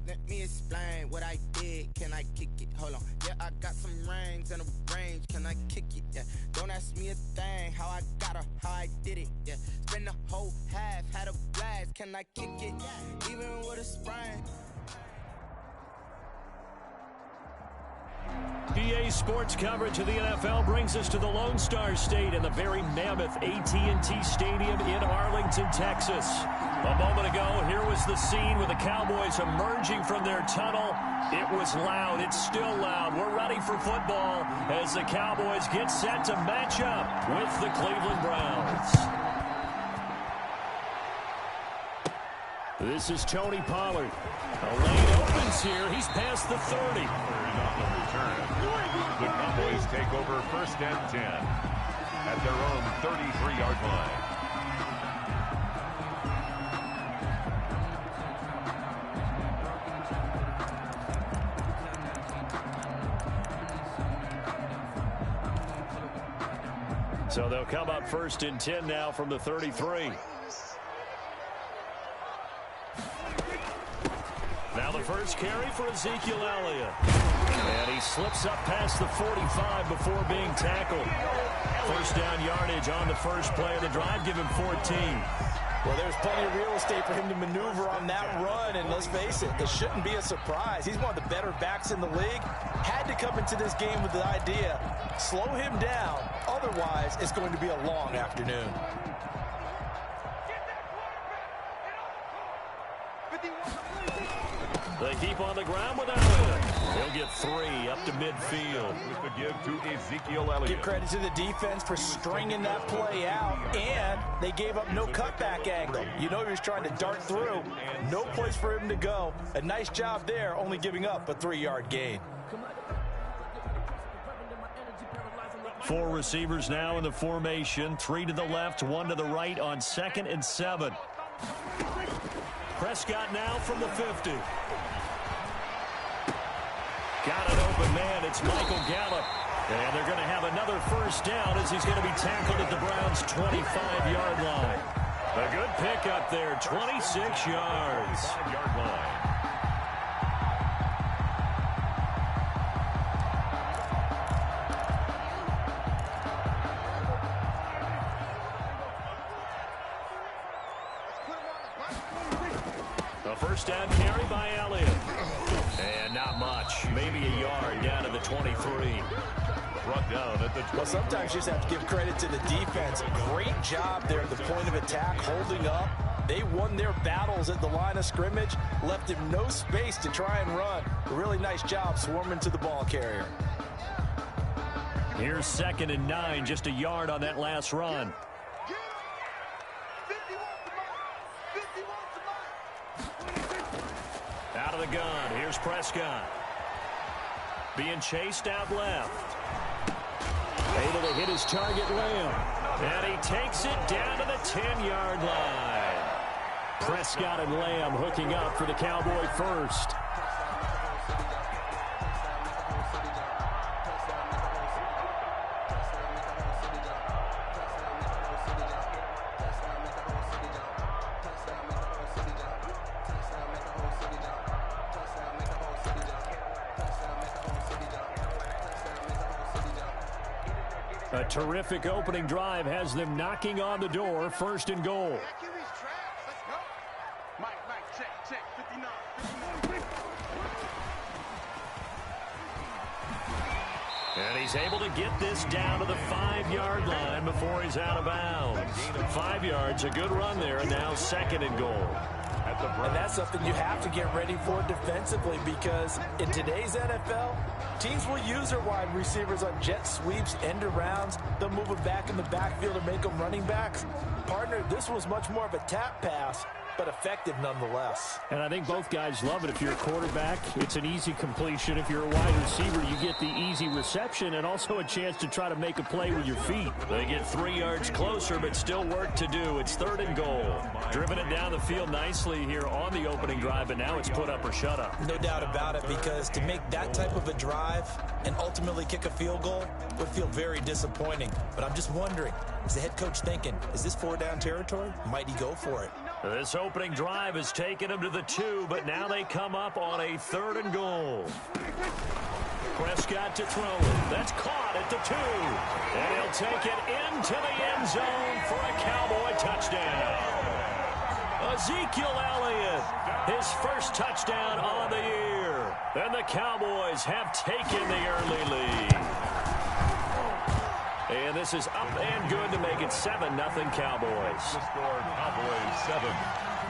Let me explain what I did. Can I kick it? Hold on. Yeah, I got some rings and a range. Can I kick it? Yeah. Don't ask me a thing. How I got her, how I did it. Yeah. Spend the whole half, had a blast. Can I kick it? Even with a sprain. EA Sports coverage of the NFL brings us to the Lone Star State in the very mammoth AT&T Stadium in Arlington, Texas. A moment ago, here was the scene with the Cowboys emerging from their tunnel. It was loud. It's still loud. We're ready for football as the Cowboys get set to match up with the Cleveland Browns. This is Tony Pollard. A lane opens here. He's past the 30. The Cowboys take over first and 10 at their own 33-yard line. So they'll come up first and 10 now from the 33. Now the first carry for Ezekiel Elliott. And he slips up past the 45 before being tackled. First down yardage on the first play of the drive. Give him 14. Well, there's plenty of real estate for him to maneuver on that run. And let's face it, it shouldn't be a surprise. He's one of the better backs in the league. Had to come into this game with the idea, slow him down. Otherwise, it's going to be a long afternoon. They keep on the ground with Elliott. He'll get 3 up to midfield. With the give to Ezekiel Elliott. Give credit to the defense for stringing that play out, and they gave up no cutback angle. You know he was trying to dart through. No place for him to go. A nice job there, only giving up a 3-yard gain. 4 receivers now in the formation. 3 to the left, 1 to the right on 2nd and 7. Prescott now from the 50. Got an open man. It's Michael Gallup. And they're going to have another first down as he's going to be tackled at the Browns' 25-yard line. A good pickup there, 26 yards. 5-yard line. A first down carry by Elliott. And not much. Maybe a yard down to the 23. Brought down at the 20. Well, sometimes you just have to give credit to the defense. Great job there at the point of attack, holding up. They won their battles at the line of scrimmage, left him no space to try and run. A really nice job swarming to the ball carrier. Here's 2nd and 9, just a yard on that last run. Out of the gun, here's Prescott. Being chased out left. Able to hit his target, Lamb. And he takes it down to the 10-yard line. Prescott and Lamb hooking up for the Cowboy first. A terrific opening drive has them knocking on the door, 1st and goal. And he's able to get this down to the 5-yard line before he's out of bounds. 5 yards, a good run there, and now 2nd and goal. And that's something you have to get ready for defensively, because in today's NFL, teams will use their wide receivers on jet sweeps, end arounds. They'll move it back in the backfield and make them running backs. Partner, this was much more of a tap pass, but effective nonetheless. And I think both guys love it. If you're a quarterback, it's an easy completion. If you're a wide receiver, you get the easy reception and also a chance to try to make a play with your feet. They get 3 yards closer, but still work to do. It's 3rd and goal. Driven it down the field nicely here on the opening drive, but now it's put up or shut up. No doubt about it, because to make that type of a drive and ultimately kick a field goal would feel very disappointing. But I'm just wondering, is the head coach thinking, is this 4-down territory? Might he go for it? This opening drive has taken them to the 2, but now they come up on a 3rd and goal. Prescott to throw it. That's caught at the 2. And he'll take it into the end zone for a Cowboy touchdown. Ezekiel Elliott, his first touchdown on the year. And the Cowboys have taken the early lead. And this is up and good to make it 7-0 Cowboys. The score, Cowboys 7,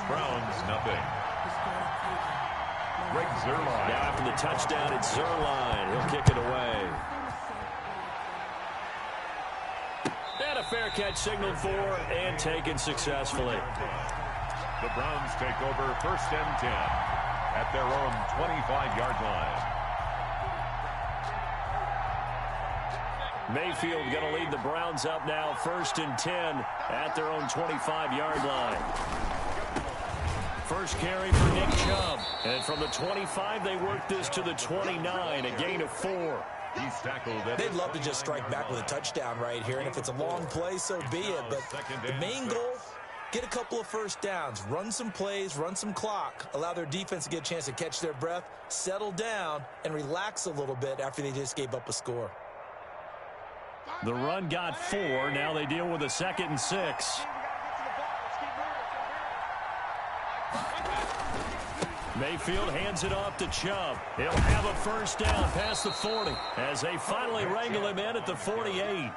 Browns 0. Greg Zuerlein. Now after the touchdown, it's Zuerlein. He'll kick it away. And a fair catch signaled for and taken successfully. The Browns take over 1st and 10 at their own 25-yard line. Mayfield going to lead the Browns up now 1st and 10 at their own 25-yard line. First carry for Nick Chubb. And from the 25, they work this to the 29, a gain of 4. He's tackled. They'd love to just strike back with a touchdown right here, and if it's a long play, so be it. But the main goal, get a couple of first downs, run some plays, run some clock, allow their defense to get a chance to catch their breath, settle down, and relax a little bit after they just gave up a score. The run got 4. Now they deal with a 2nd and 6. Mayfield hands it off to Chubb. He'll have a first down past the 40 as they finally wrangle him in at the 48.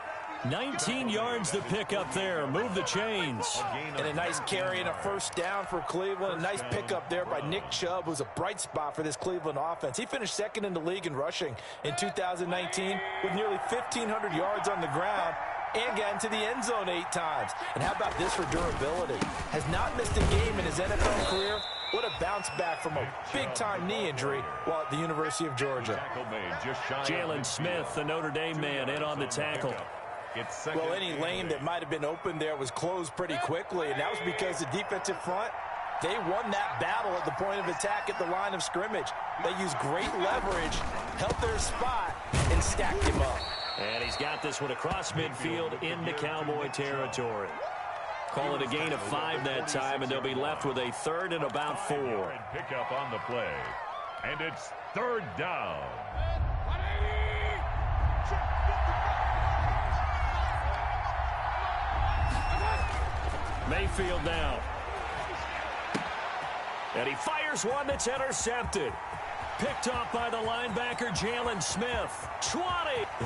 19 yards to pick up there. Move the chains. And a nice carry and a first down for Cleveland. A nice pickup there by Nick Chubb, who's a bright spot for this Cleveland offense. He finished 2nd in the league in rushing in 2019 with nearly 1,500 yards on the ground and got into the end zone 8 times. And how about this for durability? Has not missed a game in his NFL career. What a bounce back from a big-time knee injury while at the University of Georgia. Jalen Smith, the Notre Dame man, in on the tackle. Well, any lane that might have been open there was closed pretty quickly, and that was because the defensive front, they won that battle at the point of attack at the line of scrimmage. They used great leverage, held their spot, and stacked him up. And he's got this one across midfield into Cowboy territory. Call it a gain of 5 that time, and they'll be left with a 3rd and about 4. Pick up on the play, and it's 3rd down. Mayfield now. And he fires one that's intercepted. Picked off by the linebacker, Jalen Smith. 20.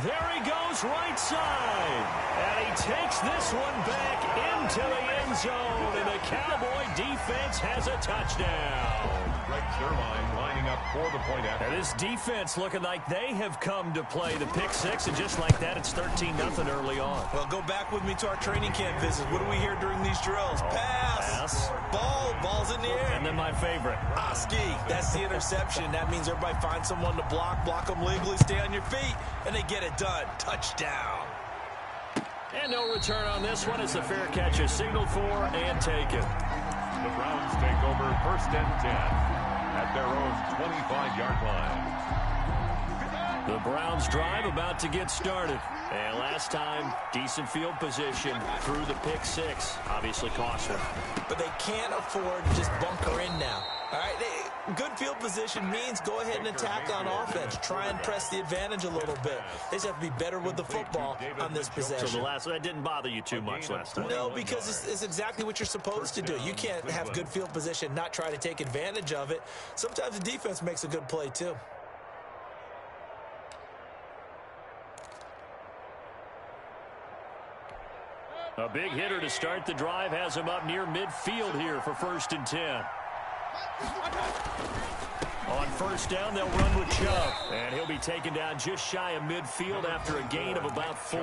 There he goes, right side. And he takes this one back into the end zone. And the Cowboy defense has a touchdown. Greg Zuerlein lining up for the point after. And this defense looking like they have come to play. The pick 6, and just like that, it's 13-0 early on. Well, go back with me to our training camp visit. What do we hear during these drills? Pass. Ball's in the air. And then my favorite. Ski. That's the interception. That means everybody finds someone to block them legally, stay on your feet, and they get it done. Touchdown. And no return on this one as the fair catch is signaled for and taken. The Browns take over 1st and 10 at their own 25-yard line. The Browns drive about to get started. And last time, decent field position through the pick 6. Obviously costly. But they can't afford to just bunker in now. All right, good field position means go ahead and attack on offense. Try and press the advantage a little bit. They just have to be better with the football on this possession. So that didn't bother you too much last time? No, because it's exactly what you're supposed to do. You can't have good field position, not try to take advantage of it. Sometimes the defense makes a good play too. A big hitter to start the drive has him up near midfield here for 1st and 10. On 1st down, they'll run with Chubb. And he'll be taken down just shy of midfield after a gain of about 4.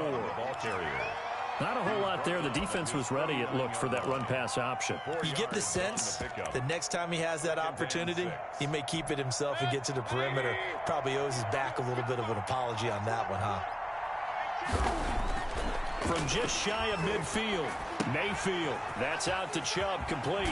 Not a whole lot there. The defense was ready, it looked, for that run-pass option. You get the sense that next time he has that opportunity, he may keep it himself and get to the perimeter. Probably owes his back a little bit of an apology on that one, huh? From just shy of midfield, Mayfield. That's out to Chubb, complete.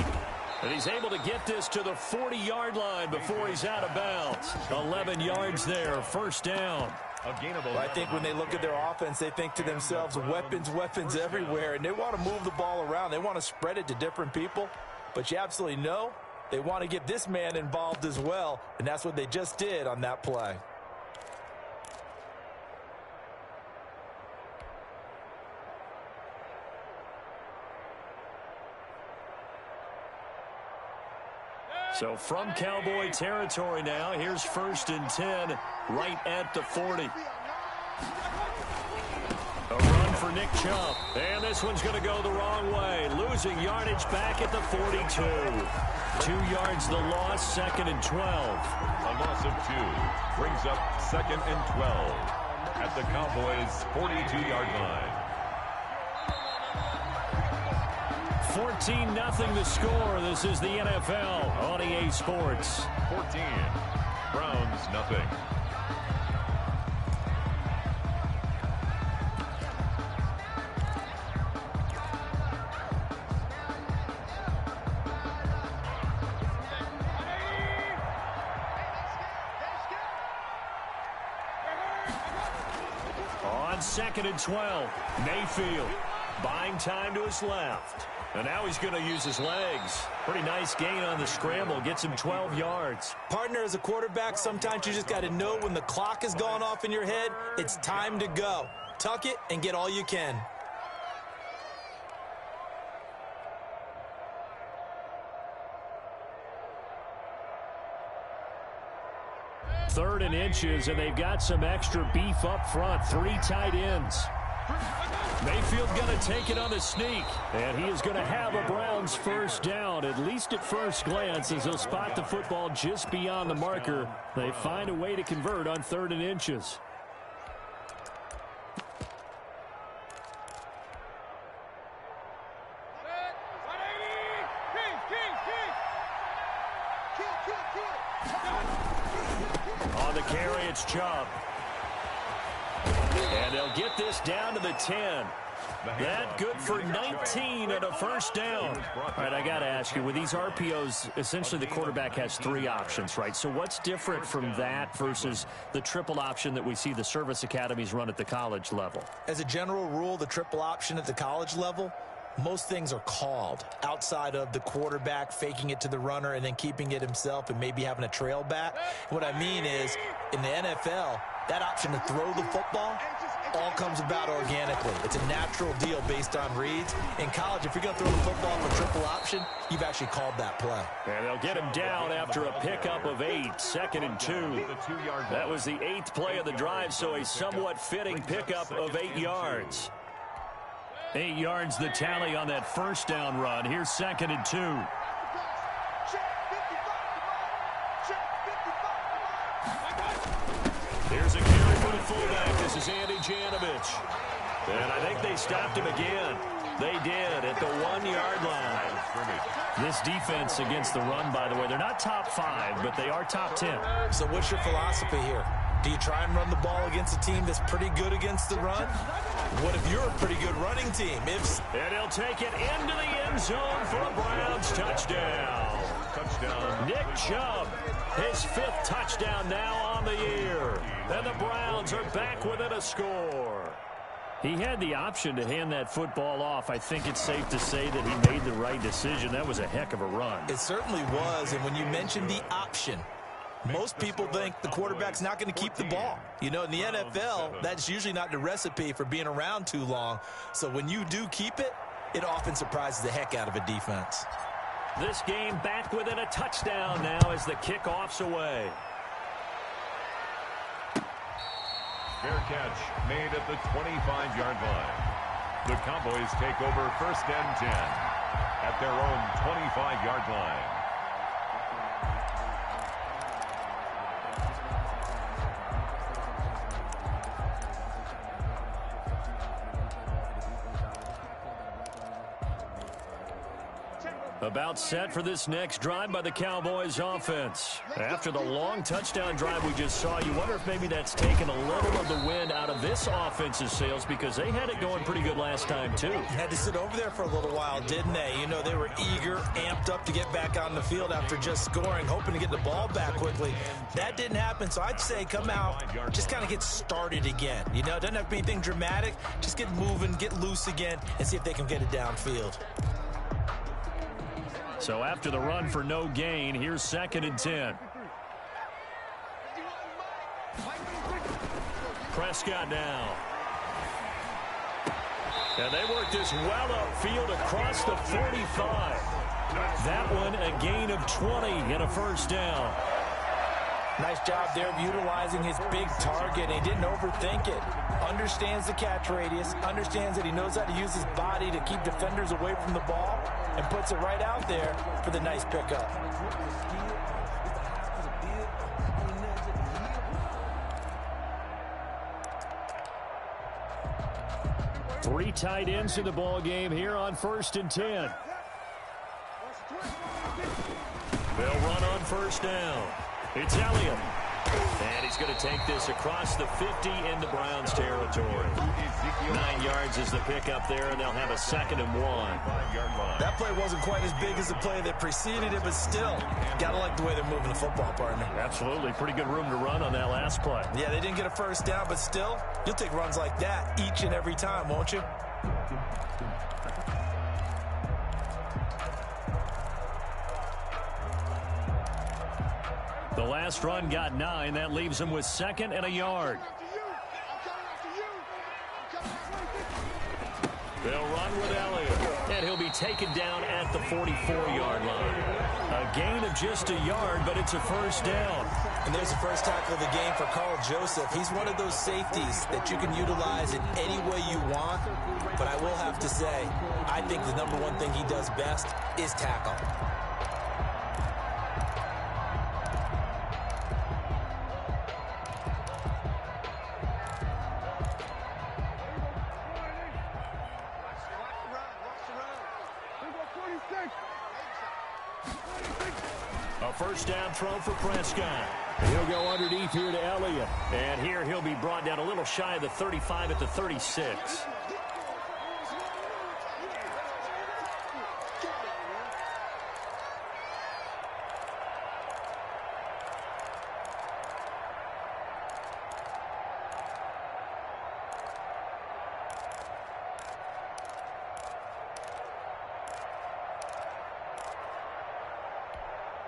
And he's able to get this to the 40-yard line before he's out of bounds. 11 yards there, 1st down. Well, I think when they look at their offense, they think to themselves, weapons everywhere, and they want to move the ball around. They want to spread it to different people. but you absolutely know they want to get this man involved as well, and that's what they just did on that play. So from Cowboy territory now, here's 1st and 10 right at the 40. A run for Nick Chubb. And this one's going to go the wrong way. Losing yardage back at the 42. 2 yards the loss, 2nd and 12. A loss of 2 brings up 2nd and 12 at the Cowboys' 42-yard line. 14-0 the score. This is the NFL on EA Sports. 14. Browns nothing. On 2nd and 12, Mayfield buying time to his left. And now he's going to use his legs. Pretty nice gain on the scramble. Gets him 12 yards. Partner, as a quarterback, sometimes you just got to know when the clock has gone off in your head, it's time to go. Tuck it and get all you can. Third and inches, and they've got some extra beef up front. 3 tight ends. Mayfield going to take it on the sneak, and he is going to have a Browns first down, at least at first glance, as he'll spot the football just beyond the marker. They find a way to convert on 3rd and inches. On the carry, it's Chubb. And they'll get this down to the 10. That good for 19 and a first down. All right, I got to ask you, with these RPOs, essentially the quarterback has 3 options, right? So what's different from that versus the triple option that we see the service academies run at the college level? As a general rule, the triple option at the college level, most things are called outside of the quarterback faking it to the runner and then keeping it himself and maybe having a trail back. What I mean is, in the NFL, that option to throw the football all comes about organically. It's a natural deal based on reads. In college, if you're going to throw the football for triple option, you've actually called that play. And they'll get him down after a pickup of 8, 2nd and 2. That was the 8th play of the drive, so a somewhat fitting pickup of 8 yards. 8 yards the tally on that first down run. Here's 2nd and 2. Here's a carry for the fullback. This is Andy Janovich. And I think they stopped him again. They did at the 1-yard line. This defense against the run, by the way, they're not top 5, but they are top 10. So what's your philosophy here? Do you try and run the ball against a team that's pretty good against the run? What if you're a pretty good running team? And he'll take it into the end zone for a Browns touchdown. Nick Chubb, his 5th touchdown now on the year. And the Browns are back within a score. He had the option to hand that football off. I think it's safe to say that he made the right decision. That was a heck of a run. It certainly was. And when you mention the option, most people think the quarterback's not going to keep the ball. You know, in the NFL, that's usually not the recipe for being around too long. So when you do keep it, it often surprises the heck out of a defense. This game back within a touchdown now as the kickoff's away. Fair catch made at the 25-yard line. The Cowboys take over 1st and 10 at their own 25-yard line. About set for this next drive by the Cowboys offense. After the long touchdown drive we just saw, you wonder if maybe that's taken a little of the wind out of this offense's sails, because they had it going pretty good last time too. Had to sit over there for a little while, didn't they? You know, they were eager, amped up to get back on the field after just scoring, hoping to get the ball back quickly. That didn't happen, so I'd say come out, just kind of get started again. You know, it doesn't have to be anything dramatic. Just get moving, get loose again, and see if they can get it downfield. So after the run for no gain, here's 2nd and 10. Prescott now. And they work this well upfield across the 45. That one a gain of 20 and a first down. Nice job there of utilizing his big target. He didn't overthink it. Understands the catch radius. Understands that he knows how to use his body to keep defenders away from the ball. And puts it right out there for the nice pickup. Three tight ends in the ball game here on 1st and 10. They'll run on first down. It's Elliott. And he's going to take this across the 50 into Browns territory. 9 yards is the pickup there, and they'll have a 2nd and 1. That play wasn't quite as big as the play that preceded it, but still, got to like the way they're moving the football, partner. Absolutely. Pretty good room to run on that last play. Yeah, they didn't get a first down, but still, you'll take runs like that each and every time, won't you? The last run got 9. That leaves him with 2nd and a yard. They'll run with Elliott. And he'll be taken down at the 44-yard line. A gain of just a yard, but it's a first down. And there's the first tackle of the game for Carl Joseph. He's one of those safeties that you can utilize in any way you want. But I will have to say, I think the number one thing he does best is tackle. A first down throw for Prescott. He'll go underneath here to Elliott. And here he'll be brought down a little shy of the 35 at the 36.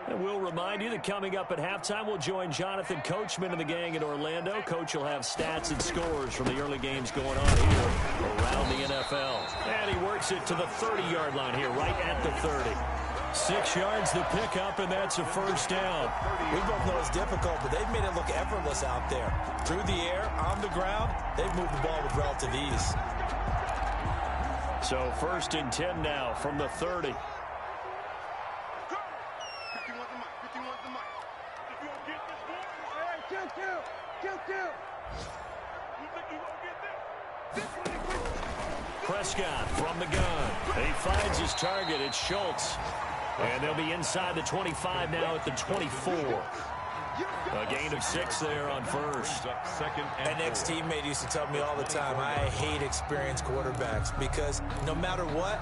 And we'll remind you that coming up at halftime, we'll join Jonathan Coachman and the gang in Orlando. Coach will have stats and scores from the early games going on here around the NFL. And he works it to the 30-yard line here, right at the 30. 6 yards the pickup, and that's a first down. We both know it's difficult, but they've made it look effortless out there. Through the air, on the ground, they've moved the ball with relative ease. So 1st and 10 now from the 30. Prescott from the gun. He finds his target. It's Schultz. And they'll be inside the 25 now at the 24. A gain of 6 there on first. An ex-teammate used to tell me all the time, I hate experienced quarterbacks because no matter what,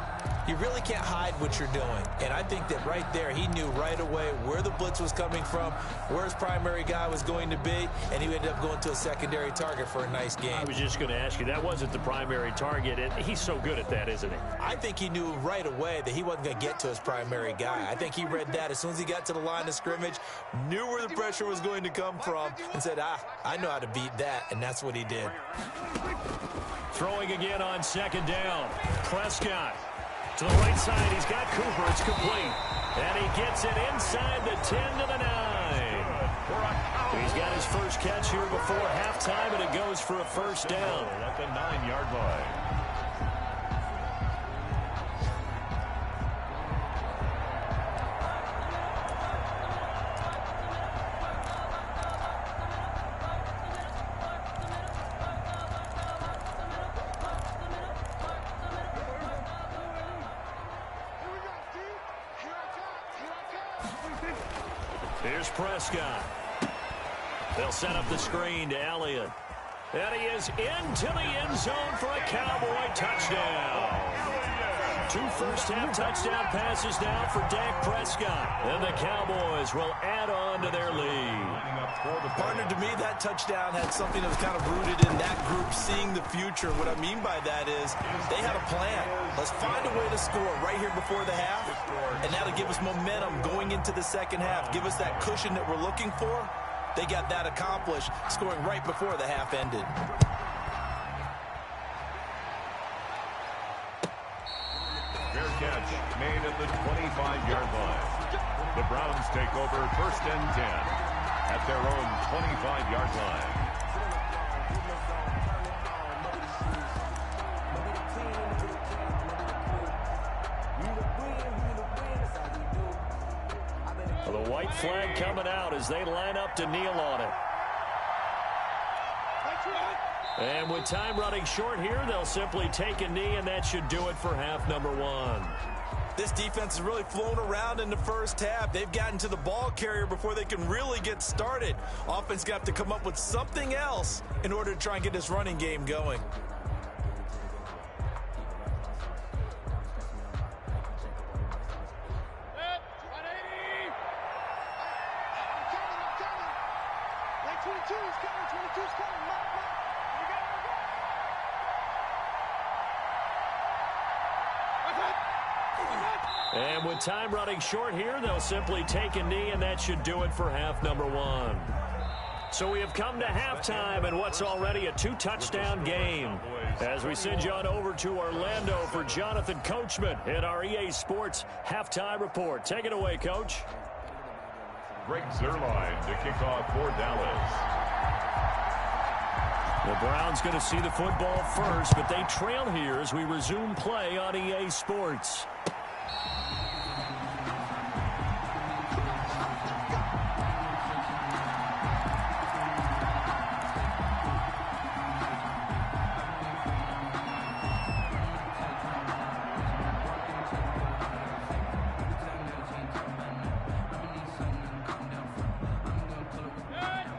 you really can't hide what you're doing. And I think that right there, he knew right away where the blitz was coming from, where his primary guy was going to be, and he ended up going to a secondary target for a nice game. I was just going to ask you, that wasn't the primary target. He's so good at that, isn't he? I think he knew right away that he wasn't going to get to his primary guy. I think he read that as soon as he got to the line of scrimmage, knew where the pressure was going to come from, and said, I know how to beat that, and that's what he did. Throwing again on 2nd down. Prescott to the right side. He's got Cooper. It's complete. And he gets it inside the 10 to the 9. He's got his first catch here before halftime, and it goes for a first down. At the 9-yard line. Here's Prescott. They'll set up the screen to Elliott. And he is into the end zone for a Cowboy touchdown. 2 first-half touchdown passes now for Dak Prescott. And the Cowboys will add on to their lead. Partner, to me, that touchdown had something that was kind of rooted in that group seeing the future. What I mean by that is they had a plan. Let's find a way to score right here before the half, and that'll give us momentum going into the second half, give us that cushion that we're looking for. They got that accomplished, scoring right before the half ended. Fair catch made at the 25-yard line. The Browns take over 1st and 10 at their own 25-yard line. Well, the white flag coming out as they line up to kneel on it. And with time running short here, they'll simply take a knee, and that should do it for half number 1. This defense has really flown around in the first half. They've gotten to the ball carrier before they can really get started. Offense got to come up with something else in order to try and get this running game going. And with time running short here, they'll simply take a knee, and that should do it for half number 1. So we have come to halftime in what's already a 2-touchdown game. As we send you on over to Orlando for Jonathan Coachman in our EA Sports Halftime Report. Take it away, Coach. Greg Zuerlein to kick off for Dallas. The Browns going to see the football first, but they trail here as we resume play on EA Sports.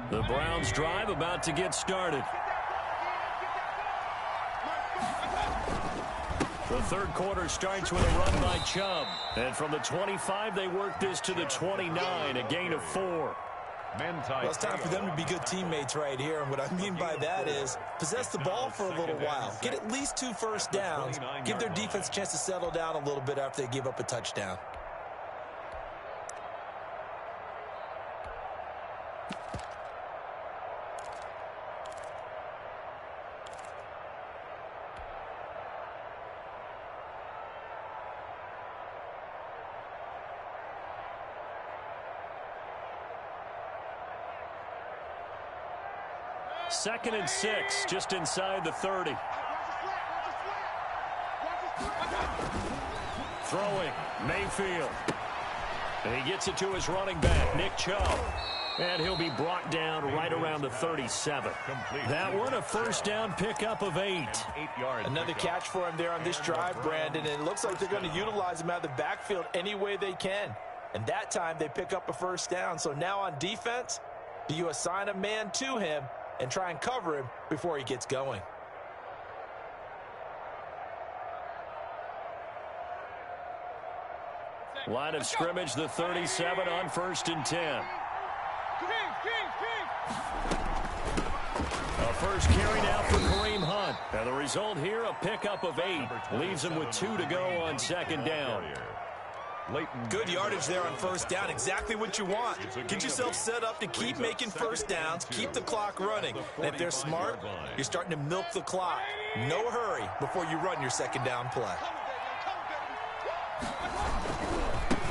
The Browns drive about to get started. The third quarter starts with a run by Chubb. And from the 25, they work this to the 29, a gain of 4. Well, it's time for them to be good teammates right here. And what I mean by that is possess the ball for a little while. Get at least 2 first downs. Give their defense a chance to settle down a little bit after they give up a touchdown. Second and 6, just inside the 30. Throwing, Mayfield. And he gets it to his running back, Nick Chubb. And he'll be brought down right around the 37. That one, a first down pickup of 8. Another catch for him there on this drive, Brandon. And it looks like they're going to utilize him out of the backfield any way they can. And that time they pick up a first down. So now on defense, do you assign a man to him and try and cover him before he gets going? Line of scrimmage, the 37 on 1st and 10. A first carry now for Kareem Hunt. And the result here, a pickup of 8. Leaves him with 2 to go on 2nd down. Good yardage there on first down. Exactly what you want. Get yourself set up to keep making first downs, keep the clock running. And if they're smart, you're starting to milk the clock. No hurry before you run your second down play.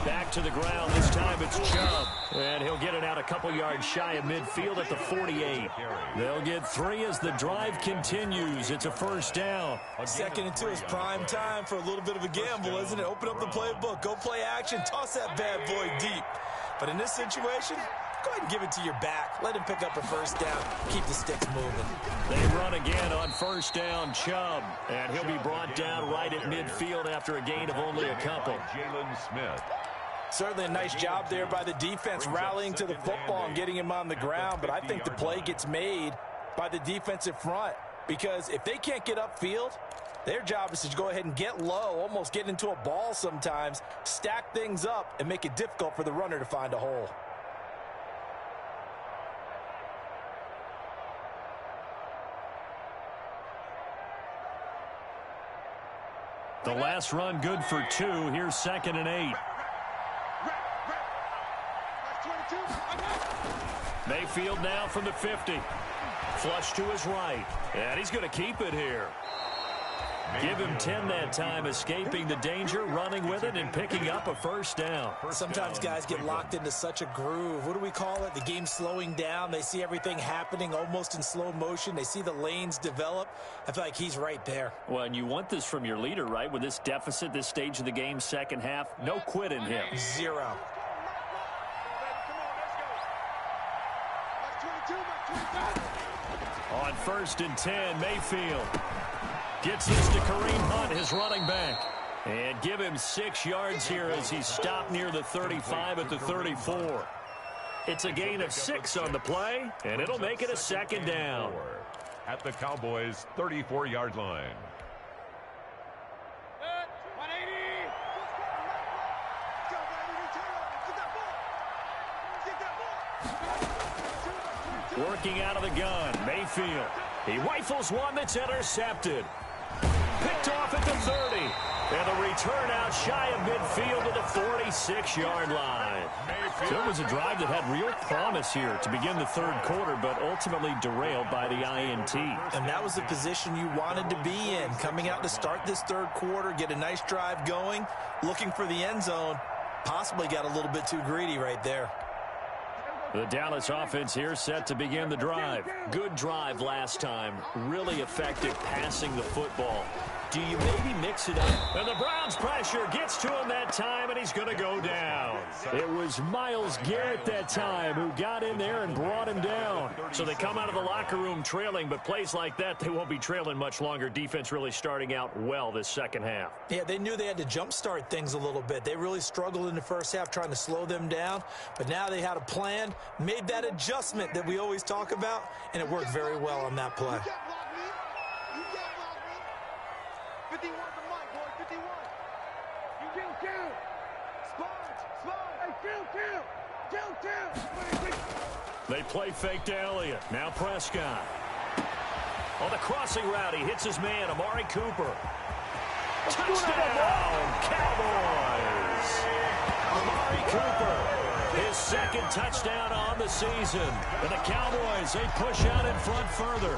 Back to the ground. This time it's Chubb. And he'll get it out a couple yards shy of midfield at the 48. They'll get 3 as the drive continues. It's a first down. 2nd and 2 is prime time for a little bit of a gamble, isn't it? Open up the playbook. Go play action. Toss that bad boy deep. But in this situation, go ahead and give it to your back. Let him pick up a first down. Keep the sticks moving. They run again on first down, Chubb. And he'll be brought down right at midfield after a gain of only a couple. Jalen Smith. Certainly a nice job there by the defense rallying to the football and getting him on the ground. But I think the play gets made by the defensive front. because if they can't get upfield, their job is to go ahead and get low, almost get into a ball sometimes, stack things up, and make it difficult for the runner to find a hole. The last run good for 2. Here's 2nd and 8. Mayfield now from the 50. Flush to his right. And he's going to keep it here. Give him 10 that time, escaping the danger, running with it, and picking up a first down. Sometimes guys get locked into such a groove. What do we call it? The game's slowing down. They see everything happening almost in slow motion. They see the lanes develop. I feel like he's right there. Well, and you want this from your leader, right? With this deficit, this stage of the game, second half, no quit in him. 0. On 1st and 10, Mayfield gets this to Kareem Hunt, his running back. And give him 6 yards here as he's stopped near the 35 at the 34. It's a gain of 6 on the play, and it'll make it a 2nd down. At the Cowboys' 34-yard line. Working out of the gun, Mayfield. He rifles one that's intercepted. Picked off at the 30. And the return out shy of midfield to the 46-yard line. So it was a drive that had real promise here to begin the 3rd quarter, but ultimately derailed by the INT. And that was the position you wanted to be in. Coming out to start this 3rd quarter, get a nice drive going, looking for the end zone. Possibly got a little bit too greedy right there. The Dallas offense here set to begin the drive. Good drive last time. Really effective passing the football. Do you maybe mix it up? And the Browns pressure gets to him that time, and he's going to go down. It was Myles Garrett that time who got in there and brought him down. So they come out of the locker room trailing, but plays like that, they won't be trailing much longer. Defense really starting out well this second half. Yeah, they knew they had to jumpstart things a little bit. They really struggled in the first half trying to slow them down, but now they had a plan, made that adjustment that we always talk about, and it worked very well on that play. 51 to Mike, boy, 51. You kill. Spot. Hey, kill. They play fake to Elliott. Now Prescott. On the crossing route, he hits his man, Amari Cooper. Touchdown, Cowboys. Amari Cooper, his 2nd touchdown on the season. And the Cowboys, they push out in front further.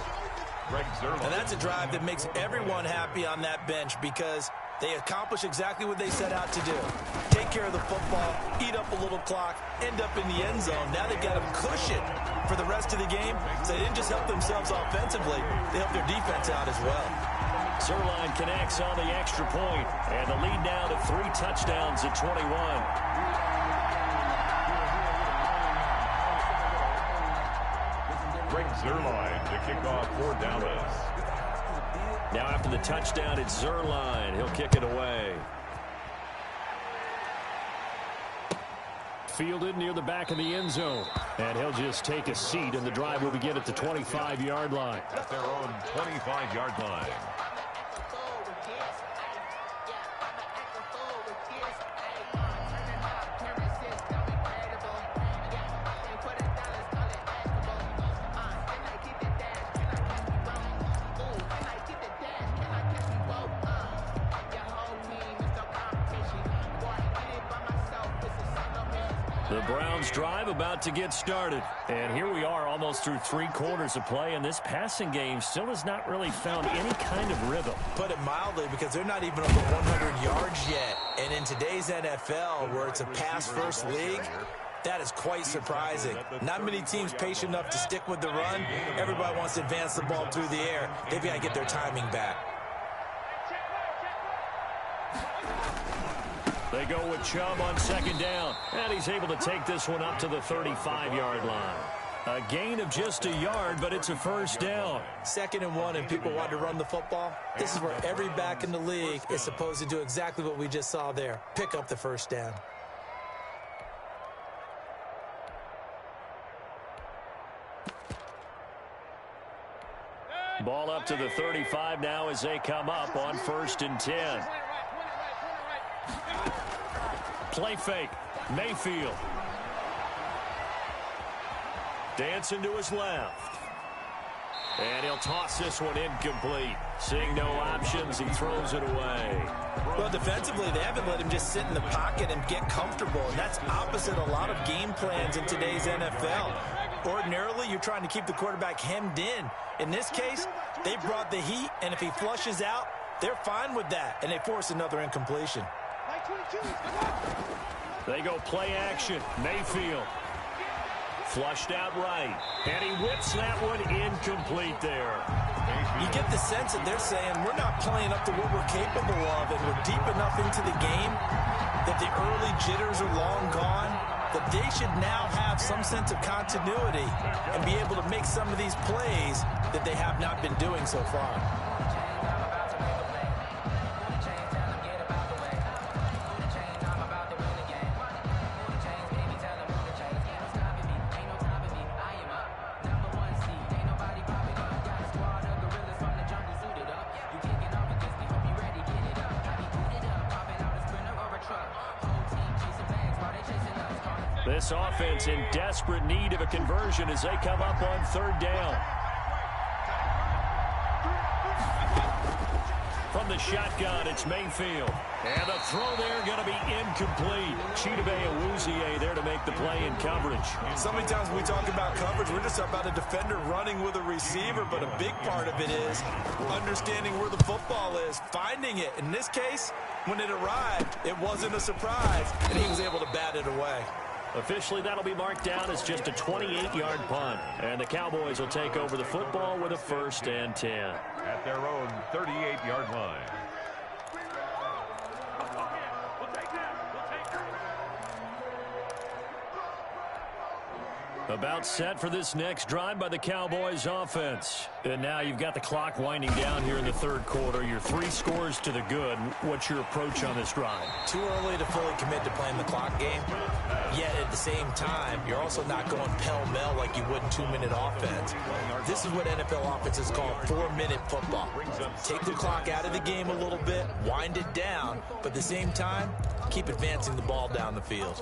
And that's a drive that makes everyone happy on that bench because they accomplish exactly what they set out to do. Take care of the football, eat up a little clock, end up in the end zone. Now they've got a cushion for the rest of the game. So they didn't just help themselves offensively, they helped their defense out as well. Zerline connects on the extra point, and the lead now to 3 touchdowns at 21. Zerline to kick off for Dallas. Now after the touchdown, it's Zerline. He'll kick it away. Fielded near the back of the end zone. And he'll just take a seat, and the drive will begin at the 25-yard line. At their own 25-yard line. The Browns drive about to get started. And here we are almost through 3 quarters of play, and this passing game still has not really found any kind of rhythm. Put it mildly, because they're not even over 100 yards yet. And in today's NFL, where it's a pass-first league, that is quite surprising. Not many teams patient enough to stick with the run. Everybody wants to advance the ball through the air. They've got to get their timing back. They go with Chubb on 2nd down, and he's able to take this one up to the 35-yard line. A gain of just a yard, but it's a first down. 2nd and 1, and people want to run the football. This is where every back in the league is supposed to do exactly what we just saw there. Pick up the first down. Ball up to the 35 now as they come up on 1st and 10. Play fake. Mayfield. Dancing to his left. And he'll toss this one incomplete. Seeing no options, he throws it away. Well, defensively, they haven't let him just sit in the pocket and get comfortable, and that's opposite a lot of game plans in today's NFL. Ordinarily, you're trying to keep the quarterback hemmed in. In this case, they brought the heat, and if he flushes out, they're fine with that, and they force another incompletion. They go play action. Mayfield. Flushed out right. And he whips that one incomplete there. You get the sense that they're saying we're not playing up to what we're capable of, and we're deep enough into the game that the early jitters are long gone, that they should now have some sense of continuity and be able to make some of these plays that they have not been doing so far. This offense in desperate need of a conversion as they come up on 3rd down. From the shotgun, it's Mayfield. And the throw there going to be incomplete. Chidobe Awuzie there to make the play in coverage. So many times when we talk about coverage, we're just about a defender running with a receiver, but a big part of it is understanding where the football is, finding it. In this case, when it arrived, it wasn't a surprise, and he was able to bat it away. Officially, that'll be marked down as just a 28-yard punt. And the Cowboys will take over the football with a 1st and 10. At their own 38-yard line. About set for this next drive by the Cowboys offense. And now you've got the clock winding down here in the 3rd quarter. You're 3 scores to the good. What's your approach on this drive? Too early to fully commit to playing the clock game. Yet at the same time, you're also not going pell-mell like you would in 2-minute offense. This is what NFL offenses call 4-minute football. Take the clock out of the game a little bit, wind it down, but at the same time, keep advancing the ball down the field.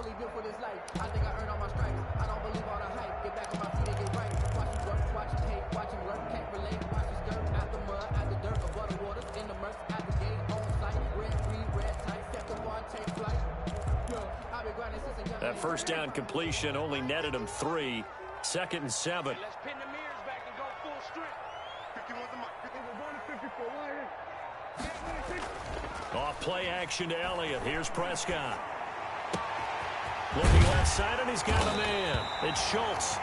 That 1st down completion only netted him 3. 2nd and 7. Let's pin the mirrors back and go full strength. Off play action to Elliott. Here's Prescott. Looking left side, and he's got a man. It's Schultz.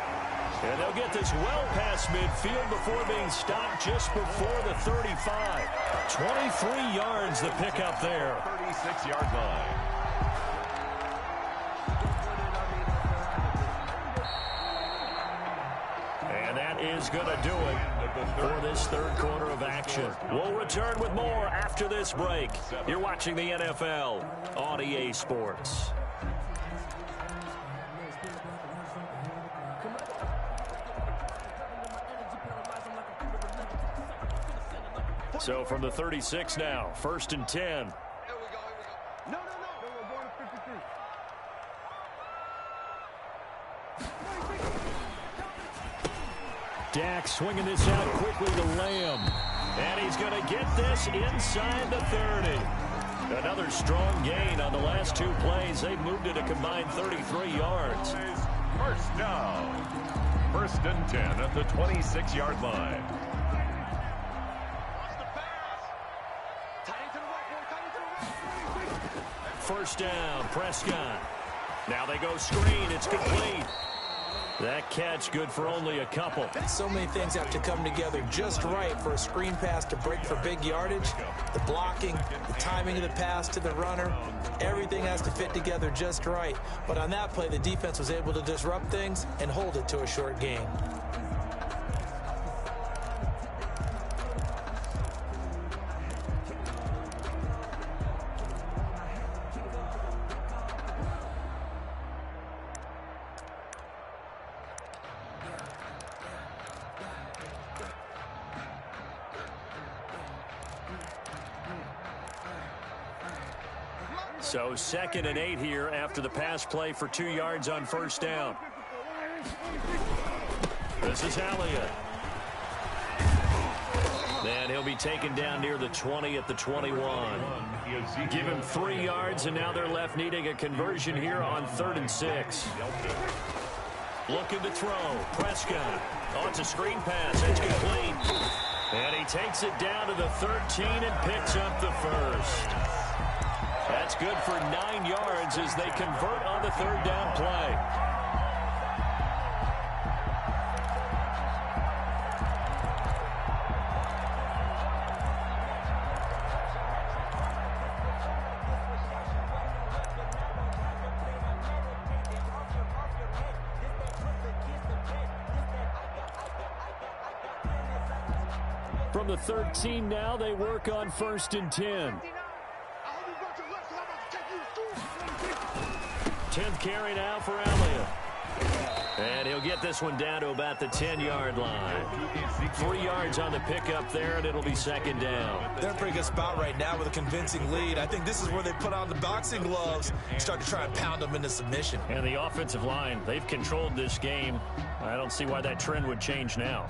And they'll get this well past midfield before being stopped just before the 35. 23 yards the pickup there. 36-yard line. And that is going to do it for this 3rd quarter of action. We'll return with more after this break. You're watching the NFL on EA Sports. So from the 36 now, 1st and 10. Here we go. No. We're going to 53. Dak swinging this out quickly to Lamb. And he's going to get this inside the 30. Another strong gain on the last 2 plays. They've moved it a combined 33 yards. 1st down. 1st and 10 at the 26-yard line. 1st down, Prescott. Now they go screen. It's complete. That catch good for only a couple. So many things have to come together just right for a screen pass to break for big yardage. The blocking, the timing of the pass to the runner, everything has to fit together just right. But on that play, the defense was able to disrupt things and hold it to a short gain. So 2nd and 8 here after the pass play for 2 yards on first down. This is Elliott. And he'll be taken down near the 20 at the 21. Give him 3 yards, and now they're left needing a conversion here on 3rd and 6. Looking to throw. Prescott. Oh, it's a screen pass. It's complete. And he takes it down to the 13 and picks up the first. That's good for 9 yards as they convert on the 3rd down play. From the 13 now, they work on 1st and 10. 10th carry now for Elliott. And he'll get this one down to about the 10-yard line. 3 yards on the pickup there, and it'll be 2nd down. They're in a pretty good spot right now with a convincing lead. I think this is where they put on the boxing gloves and start to try and pound them into submission. And the offensive line, they've controlled this game. I don't see why that trend would change now.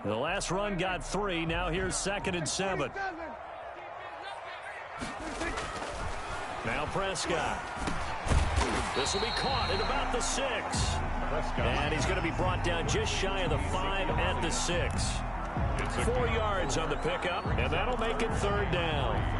The last run got 3. Now here's 2nd and 7. Now Prescott. This will be caught at about the 6. And he's going to be brought down just shy of the 5 at the 6. 4 yards on the pickup, and that'll make it 3rd down.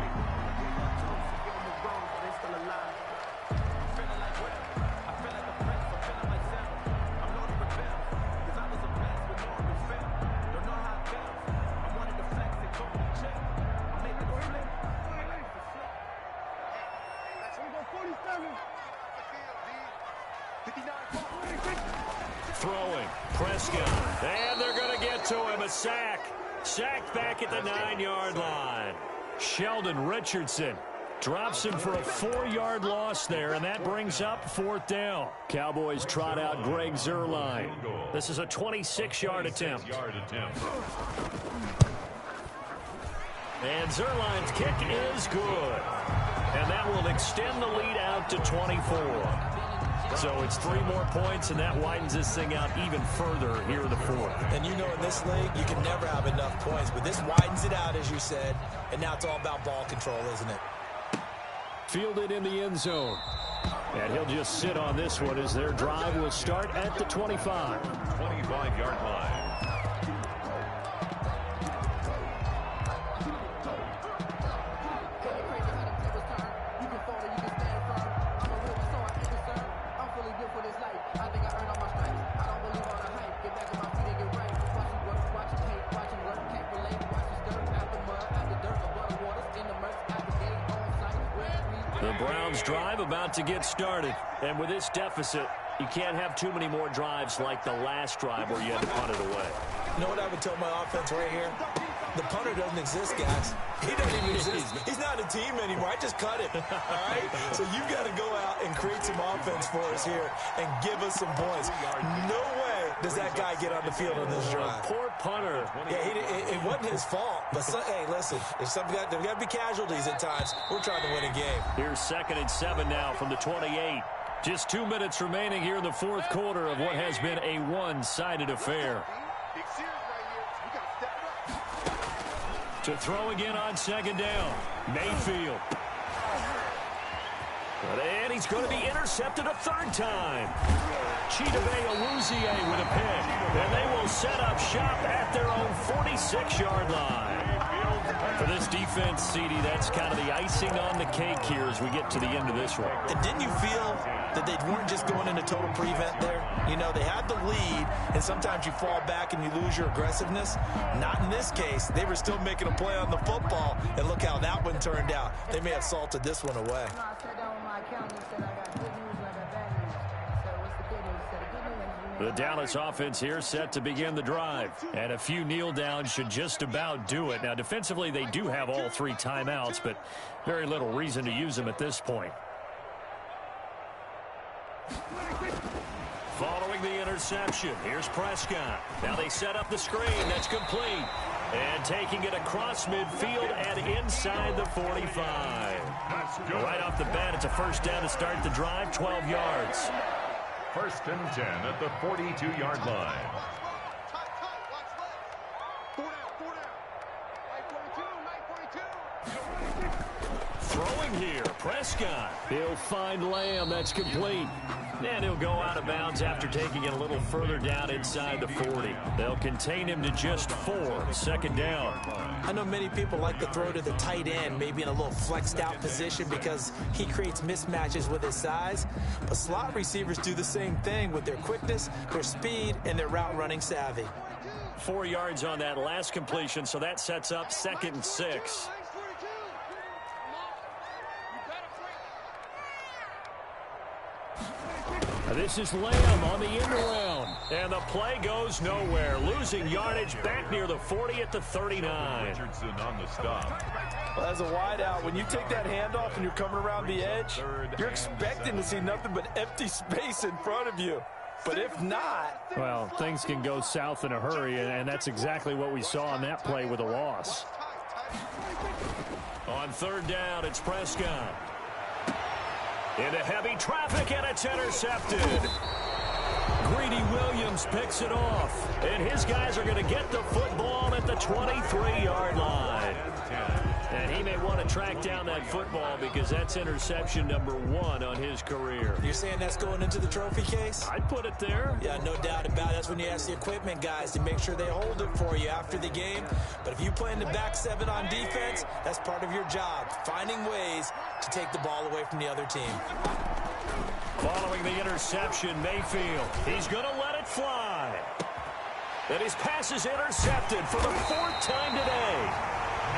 Throwing. Prescott. And they're going to get to him. A sack. Sacked back at the 9-yard line. Sheldon Richardson drops him for a 4-yard loss there, and that brings up 4th down. Cowboys trot out Greg Zuerlein. This is a 26-yard attempt. And Zuerlein's kick is good. And that will extend the lead out to 24. So it's 3 more points, and that widens this thing out even further here in the 4th. And you know in this league, you can never have enough points. But this widens it out, as you said. And now it's all about ball control, isn't it? Fielded in the end zone. And he'll just sit on this one as their drive will start at the 25. 25-yard line. The Browns drive about to get started. And with this deficit, you can't have too many more drives like the last drive where you had to punt it away. You know what I would tell my offense right here? The punter doesn't exist, guys. He doesn't even exist. He's not a team anymore. I just cut it. All right? So you've got to go out and create some offense for us here and give us some points. No way does that guy get on the field on this drive. Poor punter. Yeah, it wasn't his fault. But, hey, listen, there's got to be casualties at times. We're trying to win a game. Here's 2nd and 7 now from the 28. Just 2 minutes remaining here in the 4th quarter of what has been a one-sided affair. To throw again on 2nd down. Mayfield. And he's going to be intercepted a 3rd time. Chidobe Awuzie with a pick. And they will set up shop at their own 46-yard line. For this defense, CD, that's kind of the icing on the cake here as we get to the end of this one. And didn't you feel that they weren't just going into total prevent there? You know, they had the lead, and sometimes you fall back and you lose your aggressiveness. Not in this case. They were still making a play on the football, and look how that one turned out. They may have salted this one away. I sat down with my accountant and said I got good news and I got bad news. So what's the good news? He said the good news is we The Dallas offense here set to begin the drive. And a few kneel downs should just about do it. Now, defensively, they do have all 3 timeouts, but very little reason to use them at this point. Following the interception, here's Prescott. Now they set up the screen. That's complete. And taking it across midfield and inside the 45. Right off the bat, it's a first down to start the drive, 12 yards. First and 10 at the 42-yard line. Throwing here, Prescott. He'll find Lamb. That's complete. And he'll go out of bounds after taking it a little further down inside the 40. They'll contain him to just 4. Second down. I know many people like to throw to the tight end, maybe in a little flexed out position because he creates mismatches with his size. But slot receivers do the same thing with their quickness, their speed, and their route running savvy. 4 yards on that last completion, so that sets up 2nd and 6. This is Lamb on the end around. And the play goes nowhere. Losing yardage back near the 40 at the 39. Richardson on the stop. Well, as a wideout, when you take that handoff and you're coming around the edge, you're expecting to see nothing but empty space in front of you. But if not... Well, things can go south in a hurry, and that's exactly what we saw on that play with a loss. On 3rd down, it's Prescott. Into heavy traffic, and it's intercepted. Greedy Williams picks it off. And his guys are going to get the football at the 23-yard line. And he may want to track down that football because that's interception number 1 on his career. You're saying that's going into the trophy case? I'd put it there. Yeah, no doubt about it. That's when you ask the equipment guys to make sure they hold it for you after the game. But if you play in the back 7 on defense, that's part of your job, finding ways to take the ball away from the other team. Following the interception, Mayfield, he's going to let it fly. And his pass is intercepted for the 4th time today.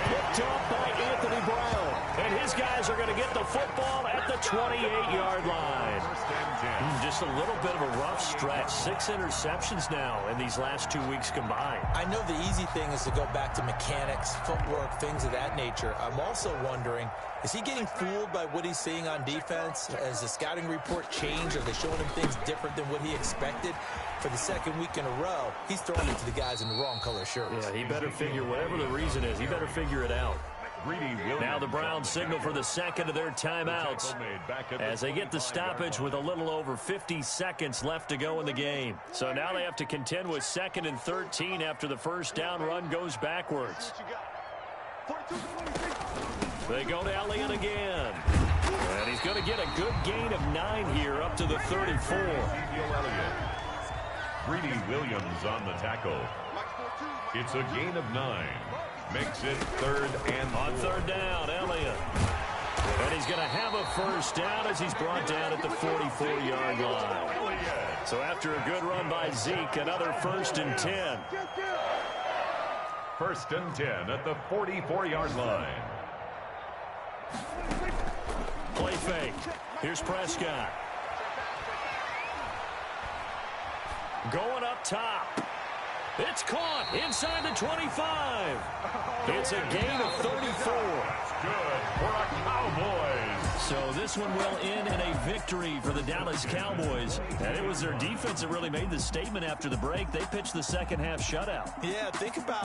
Picked off by Anthony Brown. And his guys are going to get the football at the 28-yard line. Just a little bit of a rough stretch. 6 interceptions now in these last 2 weeks combined. I know the easy thing is to go back to mechanics, footwork, things of that nature. I'm also wondering, is he getting fooled by what he's seeing on defense? Has the scouting report changed? Are they showing him things different than what he expected? For the 2nd week in a row, he's throwing it to the guys in the wrong color shirts. Yeah, he better figure, whatever the reason is, he better figure it out. Now the Browns signal for the 2nd of their timeouts as they get the stoppage with a little over 50 seconds left to go in the game. So now they have to contend with 2nd and 13 after the first down run goes backwards. They go to Elliott again. And he's going to get a good gain of 9 here up to the 34. Greedy Williams on the tackle. It's a gain of 9. Makes it 3rd and 4. On 3rd down, Elliott. And he's going to have a first down as he's brought down at the 44-yard line. So after a good run by Zeke, another 1st and 10. 1st and 10 at the 44-yard line. Play fake. Here's Prescott. Going up top. It's caught inside the 25. It's a gain of 34. That's good for a Cowboys. So this one will end in a victory for the Dallas Cowboys. And it was their defense that really made the statement after the break. They pitched the second half shutout. Yeah, think about